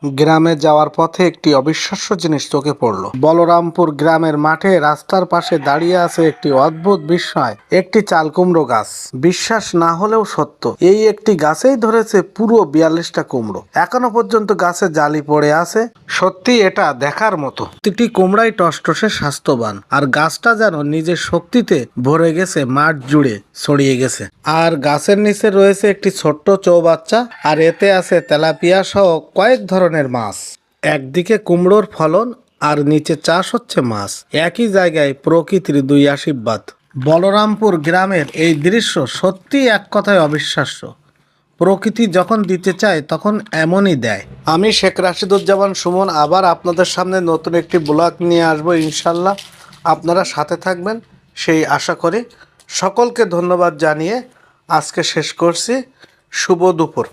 গ্রামে যাওয়ার পথে একটি অবিশ্বাস্য জিনিস চোখে পড়ল। বলরামপুর গ্রামের মাঠে রাস্তার পাশে দাঁড়িয়ে আছে একটি অদ্ভুত বিস্ময়, একটি চাল কুমড়ো গাছ। বিশ্বাস না হলেও সত্য, এই একটি গাছেই ধরেছে পুরো 42টা কুমড়ো। এখনো পর্যন্ত গাছে জালি পড়ে আছে। সত্যি এটা দেখার মতো। প্রতিটি কুমড়াই টসটসে স্বাস্থ্যবান, আর গাছটা যেন নিজের শক্তিতে ভরে গেছে, মাঠ জুড়ে ছড়িয়ে গেছে। আর গাছের নিচে রয়েছে একটি ছোট্ট চৌবাচ্চা, আর এতে আছে তেলাপিয়া সহ কয়েক ধরনের মাছ। একদিকে কুমড়োর ফলন আর নিচে চাষ হচ্ছে মাছ। একই জায়গায় প্রকৃতির দুই আশীর্বাদ। বলরামপুর গ্রামের এই দৃশ্য সত্যি এক কথায় অবিশ্বাস্য। প্রকৃতি যখন দিতে চায় তখন এমনই দেয়। আমি শেখ রাশিদুজ্জামান সুমন আবার আপনাদের সামনে নতুন একটি ব্লগ নিয়ে আসবো ইনশাল্লাহ। আপনারা সাথে থাকবেন সেই আশা করি। সকলকে ধন্যবাদ জানিয়ে আজকে শেষ করছি। শুভ দুপুর।